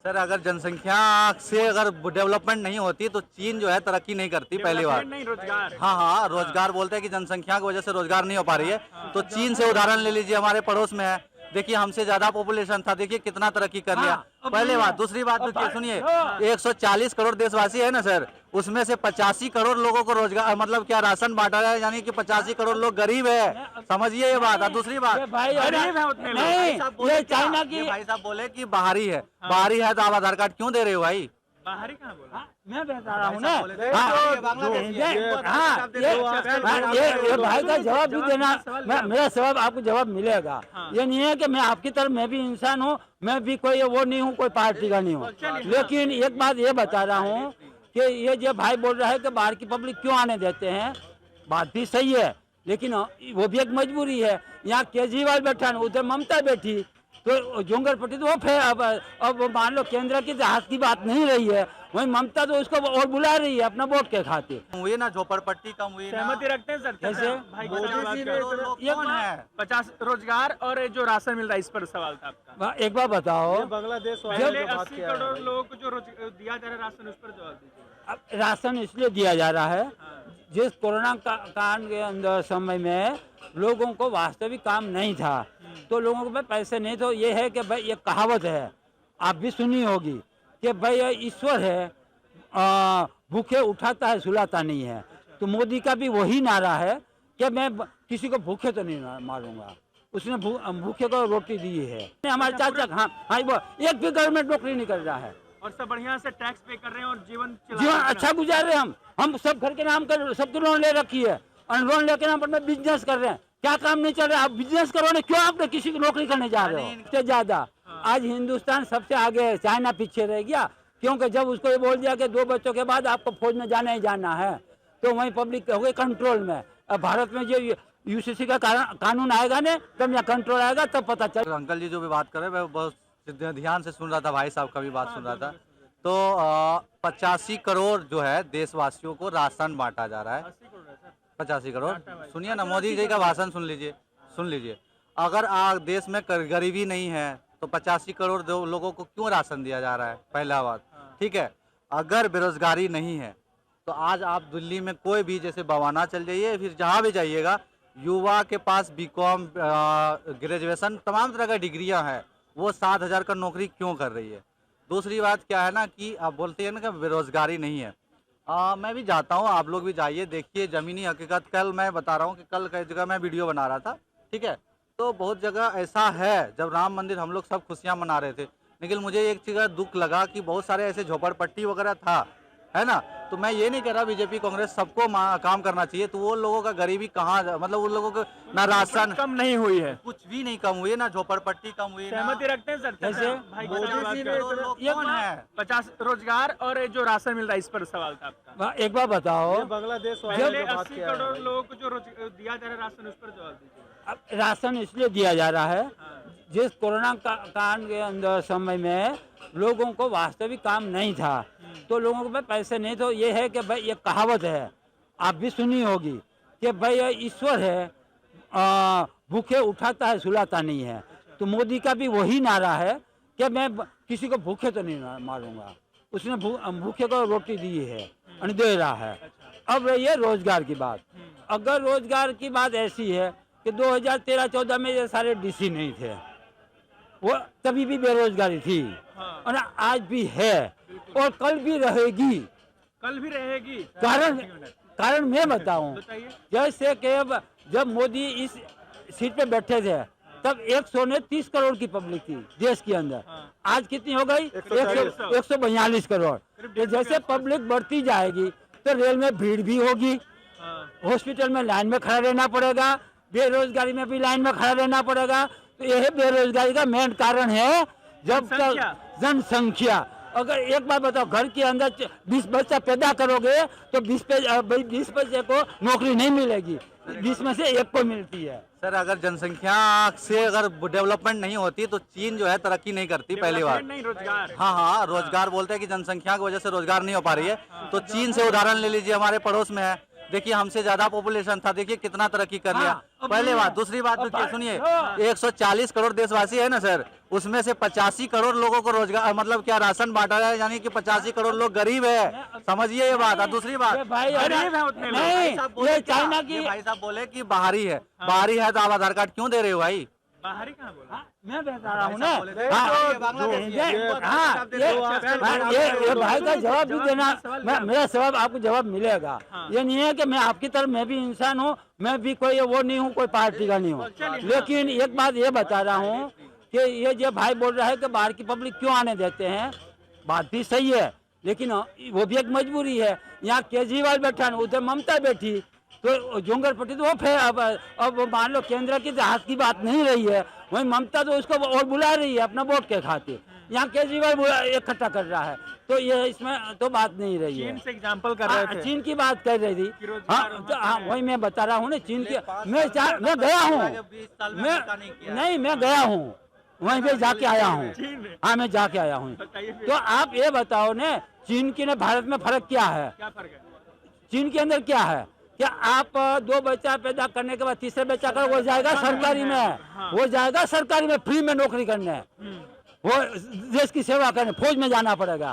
Sir अगर जनसंख्या से अगर डेवलपमेंट नहीं होती तो चीन जो है तरक्की नहीं करती पहली बार। नहीं, रोजगार। हाँ, रोजगार बोलते हैं कि जनसंख्या की वजह से रोजगार नहीं हो पा रही है। तो चीन से उदाहरण ले लीजिए, हमारे पड़ोस में है, देखिए हमसे ज्यादा पॉपुलेशन था, देखिए कितना तरक्की कर लिया। पहले बात। दूसरी बात देखिए, सुनिए, 140 करोड़ देशवासी है ना सर, उसमें से 85 करोड़ लोगों को रोजगार मतलब क्या राशन बांटा है, यानी कि 85 करोड़ लोग गरीब है, समझिए ये बात। और दूसरी बात, गरीब है उतने लोग। नहीं, ये चाइना की भाई साहब बोले कि बाहरी है, बाहरी है तो आप आधार कार्ड क्यों दे रहे हो भाई? बाहरी कहाँ बोला? मैं बता रहा हूँ ना। ये भाई का जवाब भी देना, मेरा सवाल आपको जवाब मिलेगा। ये नहीं है कि मैं आपकी तरह, मैं भी इंसान हूँ, मैं भी कोई वो नहीं हूँ, कोई पार्टी का नहीं हूँ। लेकिन एक बात ये बता रहा हूँ कि ये जो भाई बोल रहा है कि बाहर की पब्लिक क्यों आने देते हैं, बात भी सही है, लेकिन वो भी एक मजबूरी है। यहाँ केजरीवाल बैठा, उधर ममता बैठी, तो जोंगरपट्टी तो अब मान लो केंद्र की हाथ की बात नहीं रही है, वही ममता तो उसको और बुला रही है अपना वोट के खातिर। हुई ना झोपड़पट्टी कम हुई ना। सहमति रखते हैं सर? कैसे? भाई ये कौन है? 50 रोजगार और जो राशन मिल रहा है, इस पर सवाल था आपका। एक बार बताओ, बांग्लादेश पहले 80 करोड़ लोगों को जो दिया जा रहा है राशन, उस पर जवाब दीजिए। अब राशन इसलिए दिया जा रहा है, जिस कोरोना काल के अंदर समय में लोगों को वास्तविक काम नहीं था, तो लोगों के पास पैसे नहीं, तो ये है कि भाई ये कहावत है, आप भी सुनी होगी कि भाई ये ईश्वर है, भूखे उठाता है सुलाता नहीं है। तो मोदी का भी वही नारा है कि मैं किसी को भूखे तो नहीं मारूंगा, उसने भूखे को रोटी दी है। हमारे चाचा, हाँ वो एक भी गवर्नमेंट नौकरी नहीं कर रहा है, और सब बढ़िया से टैक्स पे कर रहे हैं और जीवन अच्छा गुजार रहे हैं। हम सब घर के नाम कर, सबको लोन ले रखी है, और लोन लेके नाम पर बिजनेस कर रहे हैं। क्या काम नहीं चल रहा है? आप बिजनेस करो ना, क्यों आप किसी की नौकरी करने जा रहे हो? इससे ज्यादा आज हिंदुस्तान सबसे आगे है, चाइना पीछे रह गया, क्योंकि जब उसको ये बोल दिया कि 2 बच्चों के बाद आपको फौज में जाना ही जाना है, तो वहीं पब्लिक हो गई कंट्रोल में। अब भारत में जो यूसीसी का कानून आएगा ना, तब यहाँ कंट्रोल आएगा, तब पता चल। अंकल जी जो भी बात कर रहे हैं, मैं बहुत ध्यान से सुन रहा था, भाई साहब का भी बात सुन रहा था। तो 85 करोड़ जो है देशवासियों को राशन बांटा जा रहा है। 85 करोड़, सुनिए ना, मोदी जी का भाषण सुन लीजिए। अगर देश में गरीबी नहीं है तो 85 करोड़ लोगों को क्यों राशन दिया जा रहा है? पहला बात, ठीक है। अगर बेरोजगारी नहीं है तो आज आप दिल्ली में कोई भी, जैसे बवाना चल जाइए, फिर जहाँ भी जाइएगा, युवा के पास बीकॉम, ग्रेजुएशन, तमाम तरह का डिग्रियां हैं, वो 7,000 का नौकरी क्यों कर रही है? दूसरी बात क्या है ना कि आप बोलते हैं ना कि बेरोजगारी नहीं है। मैं भी जाता हूँ, आप लोग भी जाइए, देखिए ज़मीनी हकीकत। कल मैं बता रहा हूँ कि कल कई जगह मैं वीडियो बना रहा था, ठीक है, तो बहुत जगह ऐसा है, जब राम मंदिर हम लोग सब खुशियाँ मना रहे थे, लेकिन मुझे एक चीज़ का दुख लगा कि बहुत सारे ऐसे झोपड़पट्टी वगैरह था, है ना। तो मैं ये नहीं कह रहा बीजेपी कांग्रेस सबको काम करना चाहिए, तो वो लोगों का गरीबी कहाँ, मतलब उन लोगों को ना राशन कम नहीं हुई है, कुछ भी नहीं कम हुई है, ना झोपड़पट्टी कम हुई है। सहमति रखते हैं सर? कैसे? भाई ये कौन है? 50 रोजगार और जो राशन मिल रहा है, इस पर सवाल था आपका। एक बार बताओ, बांग्लादेश पहले 80 करोड़ लोगों को जो दिया जा रहा है राशन, उस पर जवाब दीजिए। अब राशन इसलिए दिया जा रहा है, जिस कोरोना काल के अंदर समय में लोगों को वास्तविक काम नहीं था, तो लोगों के पास पैसे नहीं, तो ये है कि भाई ये कहावत है, आप भी सुनी होगी कि भाई ये ईश्वर है, भूखे उठाता है सुलाता नहीं है। तो मोदी का भी वही नारा है कि मैं किसी को भूखे तो नहीं मारूंगा, उसने भूखे को रोटी दी है और दे रहा है। अब रही है रोजगार की बात। अगर रोजगार की बात ऐसी है कि 2013-14 में ये सारे डीसी नहीं थे, वो तभी भी बेरोजगारी थी, और आज भी है और कल भी रहेगी। कारण मैं बताऊं, जैसे कि जब मोदी इस सीट पे बैठे थे, तब 130 करोड़ की पब्लिक थी देश के अंदर। आज कितनी हो गई? 142 करोड़। तो जैसे पब्लिक बढ़ती जाएगी तो रेल में भीड़ भी होगी, हॉस्पिटल में लाइन में खड़ा रहना पड़ेगा, बेरोजगारी में भी लाइन में खड़ा रहना पड़ेगा। तो यह बेरोजगारी का मेन कारण है, जब तक जनसंख्या। अगर एक बार बताओ, घर के अंदर 20 बच्चा पैदा करोगे तो 20 बच्चे को नौकरी नहीं मिलेगी, 20 में से एक को मिलती है। सर अगर जनसंख्या से अगर डेवलपमेंट नहीं होती तो चीन जो है तरक्की नहीं करती पहली बार। नहीं, रोजगार। हाँ, रोजगार बोलते हैं कि जनसंख्या की वजह से रोजगार नहीं हो पा रही है। तो चीन से उदाहरण ले लीजिए, हमारे पड़ोस में है, देखिए हमसे ज्यादा पॉपुलेशन था, देखिए कितना तरक्की कर लिया। पहले बात। दूसरी बात देखिए, सुनिए, 140 करोड़ देशवासी है ना सर, उसमें से 85 करोड़ लोगों को रोजगार मतलब क्या राशन बांटा जाए, यानी कि 85 करोड़ लोग गरीब है, समझिए ये बात। और दूसरी बात, ये भाई गरीब है उतने लोग। नहीं, साहब बोले ये कि चाइना की ये भाई साहब बोले कि बाहरी है, बाहरी है तो आप आधार कार्ड क्यों दे रहे हो भाई? बाहरी कहाँ बोला? हाँ, मैं बता रहा हूँ ना। भाई साहब बोले थे, हाँ, ये बांग्लादेशी है, ये- इनको हाँ, आप दे ये- दो, आप हाँ, आप- ये भाई का जवाब भी जवाब देना, सवाल मेरा सवाल आपको जवाब मिलेगा। ये नहीं है कि मैं आपकी तरह मैं भी इंसान हूँ, मैं भी कोई वो नहीं हूँ, कोई पार्टी का नहीं हूँ, लेकिन एक बात ये बता रहा हूँ कि ये जो भाई बोल रहा है कि बाहर की पब्लिक क्यों आने देते हैं, बात भी सही है, लेकिन वो भी एक मजबूरी है। यहाँ केजरीवाल बैठा है, उधर ममता बैठी, तो जोंगर पट्टी तो वो फिर अब मान लो केंद्र की हाथ की बात नहीं रही है, वही ममता तो उसको और बुला रही है अपना वोट के खातिर, यहाँ केजरीवाल इकट्ठा कर रहा है, तो ये इसमें तो बात नहीं रही है। चीन से एग्जाम्पल कर रहे थे। चीन की बात कर रही थी, रोजगार हाँ, तो हाँ वही मैं बता रहा हूँ ना, चीन की मैं गया हूँ, मैं गया हूँ, वहीं पे जाके आया हूँ, चीन में हाँ मैं जाके आया हूँ। बताइए फिर तो आप ये बताओ ने चीन की ने भारत में फर्क क्या है? क्या फर्क है? चीन के अंदर क्या है? क्या आप 2 बच्चा पैदा करने के बाद तीसरे बच्चा कर वो जाएगा सरकारी में, वो जाएगा सरकारी में फ्री में नौकरी करने, वो देश की सेवा करने, फौज में जाना पड़ेगा।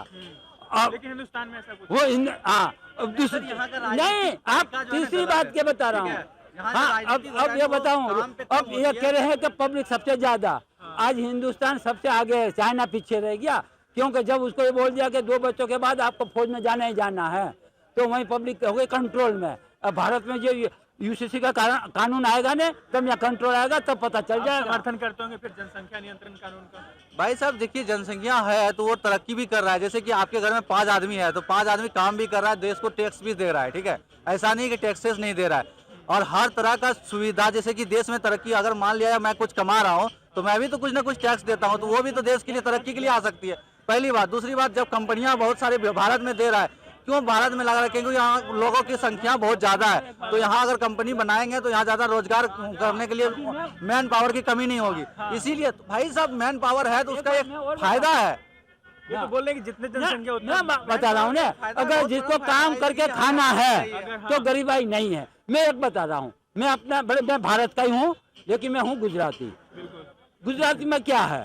अब लेकिन हिंदुस्तान में ऐसा कुछ वो हाँ अब दूसरी यहाँ का नहीं, राजनीतिक आप तरीका जो है तीसरी गलत बात है। के बता रहा ठीक हूँ। है, यहाँ से हाँ राजनीति हो अब जाए ये तो बताऊँ, काम पे कम अब होती ये है। कह रहे हैं कि पब्लिक सबसे ज्यादा, आज हिंदुस्तान सबसे आगे है, चाइना पीछे रह गया, क्योंकि जब उसको ये बोल दिया कि 2 बच्चों के बाद आपको फौज में जाना ही जाना है, तो वहीं पब्लिक हो गई कंट्रोल में। अब भारत में जो यूसीसी का कानून आएगा ना, तब यहाँ कंट्रोल आएगा, तब पता चल आप जाएगा। समर्थन करते होंगे फिर जनसंख्या नियंत्रण कानून का? भाई साहब देखिए, जनसंख्या है तो वो तरक्की भी कर रहा है, जैसे कि आपके घर में 5 आदमी है तो 5 आदमी काम भी कर रहा है, देश को टैक्स भी दे रहा है, ठीक है, ऐसा नहीं कि टैक्सेस नहीं दे रहा है, और हर तरह का सुविधा, जैसे कि देश में तरक्की, अगर मान लिया मैं कुछ कमा रहा हूँ तो मैं भी तो कुछ ना कुछ टैक्स देता हूँ, तो वो भी तो देश के लिए तरक्की के लिए आ सकती है, पहली बात। दूसरी बात, जब कंपनियां बहुत सारे भारत में दे रहा है, क्यों भारत में लगा रहा है? क्योंकि यहाँ लोगों की संख्या बहुत ज्यादा है, तो यहाँ अगर कंपनी बनाएंगे तो यहाँ ज्यादा रोजगार करने के लिए मैन पावर की कमी नहीं होगी, इसीलिए तो भाई साहब मैन पावर है तो उसका एक फायदा है। ये तो बोल रहे हैं कि जितने जनसंख्या उतना मैं बता रहा हूँ ना, अगर जिसको काम करके खाना है तो गरीबाई नहीं है। मैं एक बता रहा हूँ, मैं भारत का ही हूँ, लेकिन मैं हूँ गुजराती। गुजराती में क्या है,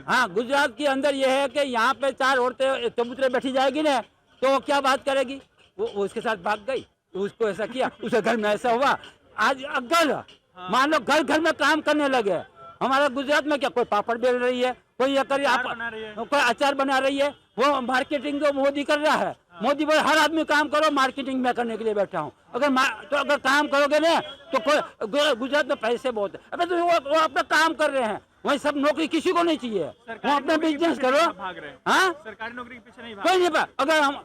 हाँ गुजरात के अंदर ये है कि यहाँ पे 4 औरतें चबूतरे बैठी जाएगी ना, तो वो क्या बात करेगी, वो उसके साथ भाग गई, उसको ऐसा किया, उसके घर में ऐसा हुआ। आज अगर मान लो घर घर में काम करने लगे, हमारा गुजरात में क्या कोई पापड़ बेल रही है, कोई ये कर अचार बना रही है। कोई अचार बना रही है, वो मार्केटिंग तो मोदी कर रहा है। मोदी बोले हर आदमी काम करो, मार्केटिंग में करने के लिए बैठा हूँ। अगर काम करोगे ना तो कोई गुजरात में पैसे बहुत है। अबे तो वो अपना काम कर रहे हैं, वही सब नौकरी किसी को नहीं चाहिए, वो अपना बिजनेस करो। भाग रहे हैं। हाँ सरकारी नौकरी के पीछे नहीं भाग कोई नहीं अगर हम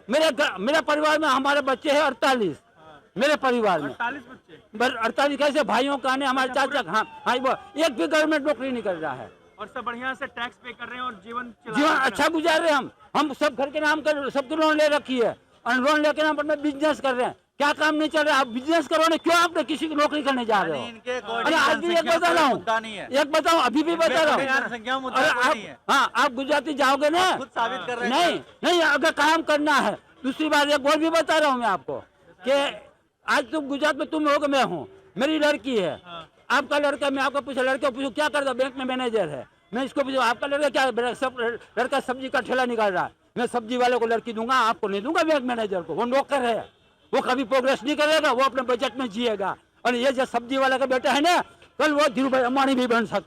मेरे परिवार में हमारे बच्चे हैं 48, मेरे परिवार में 48 बच्चे 48 कैसे भाइयों का ने हमारे चाचा, हाँ वो एक भी गवर्नमेंट नौकरी नहीं कर रहा है, और सब बढ़िया से टैक्स पे कर रहे हैं और जीवन चला जीवन रहे हैं। अच्छा गुजार रहे हैं। हम सब घर के नाम कर सबके लोन ले रखी है, और लोन लेके नाम पर बिजनेस कर रहे हैं। क्या काम नहीं चल रहा, आप बिजनेस करो ना, क्यों आपने किसी की नौकरी करने जा रहे हो? इनके अरे आज भी एक बता रहा हूँ, एक बताऊँ, अभी भी बता रहा हूँ। जनसंख्या मुद्दा अरे कोई नहीं है, आप, हाँ आप गुजराती जाओगे ना, खुद साबित कर रहे हैं। नहीं अगर काम करना है। दूसरी बात एक और भी बता रहा हूँ मैं आपको कि आज तुम गुजरात में तुम हो कि मैं हूँ, मेरी लड़की है, आपका लड़का, मैं आपको पूछा लड़के पूछूं क्या करता, बैंक में मैनेजर है, मैं इसको पूछूं आपका लड़का क्या, सब लड़का सब्जी का ठेला निकाल रहा है, मैं सब्जी वाले को लड़की दूंगा, आपको नहीं दूंगा बैंक मैनेजर को, वो नौकर है, वो कभी प्रोग्रेस नहीं करेगा, वो अपने बजट में जिएगा। और ये जो सब्जी वाला का बेटा है ना, कल वो धीरू भाई अंबानी भी बन सकता